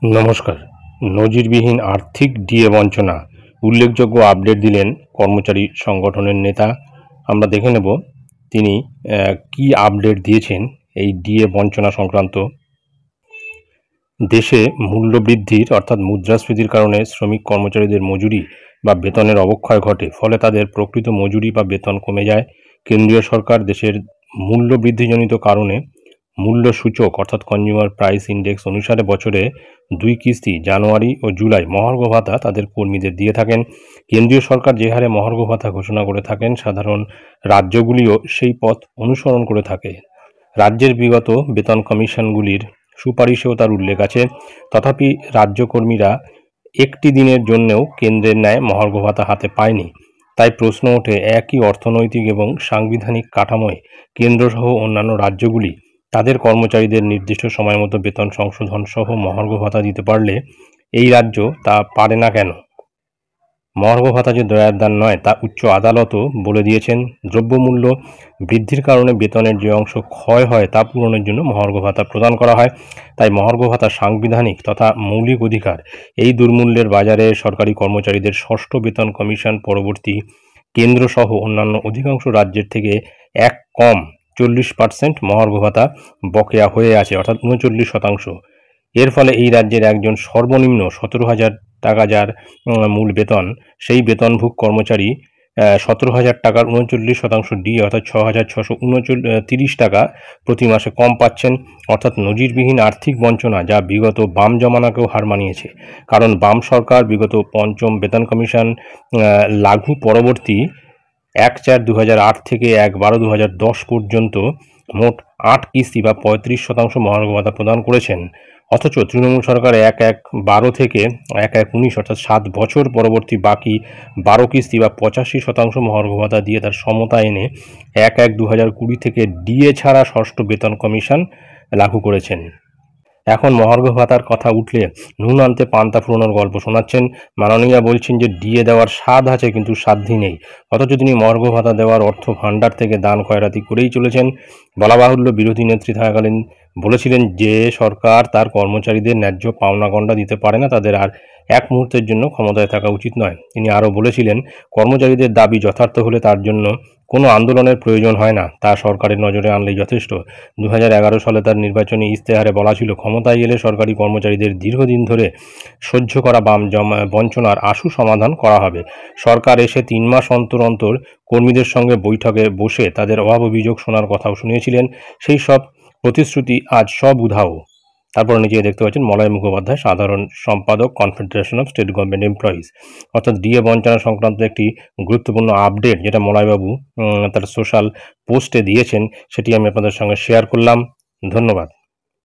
নমস্কার। নজিরবিহীন আর্থিক ডিএ বঞ্চনা উল্লেখযোগ্য আপডেট দিলেন কর্মচারী সংগঠনের নেতা। আমরা দেখে নেব তিনি কি আপডেট দিয়েছেন এই ডিএ বঞ্চনা সংক্রান্ত। দেশে মূল্যবৃদ্ধির অর্থাৎ মুদ্রাস্ফীতির কারণে শ্রমিক কর্মচারীদের মজুরি বা বেতনের অবক্ষয় ঘটে, ফলে তাদের প্রকৃত মজুরি বা বেতন কমে যায়। কেন্দ্রীয় সরকার দেশের মূল্যবৃদ্ধিজনিত কারণে মূল্য সূচক অর্থাৎ কনজিউমার প্রাইস ইন্ডেক্স অনুসারে বছরে 2 কিস্তি জানুয়ারি ও জুলাই মহার্ঘ ভাতা তাদের কর্মীদের দিয়ে থাকেন। কেন্দ্রীয় সরকার যে হারে মহার্ঘ ভাতা ঘোষণা করে থাকেন, সাধারণ রাজ্যগুলিও সেই পথ অনুসরণ করে থাকে। রাজ্যের বিগত বেতন কমিশনগুলির সুপারিশেও তার উল্লেখ আছে। তথাপি রাজ্য কর্মীরা একটি দিনের জন্যেও কেন্দ্রের ন্যায় মহার্ঘ ভাতা হাতে পায়নি। তাই প্রশ্ন ওঠে, একই অর্থনৈতিক এবং সাংবিধানিক কাঠামোয় কেন্দ্রসহ অন্যান্য রাজ্যগুলি তাদের কর্মচারীদের নির্দিষ্ট সময় মতো বেতন সংশোধন সহ মহার্ঘ ভাতা দিতে পারলে এই রাজ্য তা পারে না কেন? মহার্ঘ ভাতা যে দয়ার দান নয় তা উচ্চ আদালতও বলে দিয়েছেন। দ্রব্যমূল্য বৃদ্ধির কারণে বেতনের যে অংশ ক্ষয় হয় তা পূরণের জন্য মহার্ঘ ভাতা প্রদান করা হয়। তাই মহার্ঘ ভাতা সাংবিধানিক তথা মৌলিক অধিকার। এই দুর্মূল্যের বাজারে সরকারি কর্মচারীদের ষষ্ঠ বেতন কমিশন পরবর্তী কেন্দ্রসহ অন্যান্য অধিকাংশ রাজ্যের থেকে এক কম 40% মহার্ঘ ভাতা বকেয়া হয়ে আছে, অর্থাৎ 39%। এর ফলে এই রাজ্যের একজন সর্বনিম্ন 17,000 টাকা যার মূল বেতন, সেই বেতনভোগ কর্মচারী 17,000 টাকার 39% ডি অর্থাৎ 6,630 টাকা প্রতি মাসে কম পাচ্ছেন। অর্থাৎ নজিরবিহীন আর্থিক বঞ্চনা, যা বিগত বাম জমানাকেও হার মানিয়েছে। কারণ বাম সরকার বিগত পঞ্চম বেতন কমিশন লাগু পরবর্তী 1/4/2008 থেকে 1/12/2010 পর্যন্ত মোট 8 কিস্তি বা 35% মহার্ঘ ভাতা প্রদান করেছেন। অথচ তৃণমূল সরকার 1/1/12 থেকে 1/1/19 অর্থাৎ 7 বছর পরবর্তী বাকি 12 কিস্তি বা 85% মহার্ঘ ভাতা দিয়ে তার সমতা এনে 1/1/2020 থেকে ডিএ ছাড়া ষষ্ঠ বেতন কমিশন লাগু করেছেন। এখন মহার্ঘ ভাতার কথা উঠলে নুন আনতে পান্তা ফুরোনোর গল্প শোনাচ্ছেন। মাননীয়া বলছেন যে ডিএ দেওয়ার স্বাদ আছে কিন্তু সাধ্যি নেই, অথচ তিনি মহার্ঘ ভাতা দেওয়ার অর্থ ভাণ্ডার থেকে দান খয়রাতি করেই চলেছেন। বলা বাহুল্য, বিরোধী নেত্রী থাকাকালীন বলেছিলেন যে সরকার তার কর্মচারীদের ন্যায্য পাওনা গণ্ডা দিতে পারে না, তাদের আর এক মুহূর্তের জন্য ক্ষমতায় থাকা উচিত নয়। তিনি আরও বলেছিলেন, কর্মচারীদের দাবি যথার্থ হলে তার জন্য কোনো আন্দোলনের প্রয়োজন হয় না, তা সরকারের নজরে আনলেই যথেষ্ট। 2011 সালে তার নির্বাচনী ইশতেহারে বলা ছিল, ক্ষমতায় এলে সরকারি কর্মচারীদের দীর্ঘদিন ধরে সহ্য করা বঞ্চনার আশু সমাধান করা হবে। সরকার এসে 3 মাস অন্তর অন্তর কর্মীদের সঙ্গে বৈঠকে বসে তাদের অভাব অভিযোগ শোনার কথাও শুনিয়েছিলেন। সেই সব প্রতিশ্রুতি আজ সব উধাও। তারপর নিচে দেখতে পাচ্ছেন মলয় মুখোপাধ্যায়, সাধারণ সম্পাদক, confederation of state government employees. অর্থাৎ ডিএ বঞ্চনা সংক্রান্ত একটি গুরুত্বপূর্ণ আপডেট যেটা মলয়বাবু তার সোশ্যাল পোস্টে দিয়েছেন, সেটি আমি আপনাদের সঙ্গে শেয়ার করলাম। ধন্যবাদ।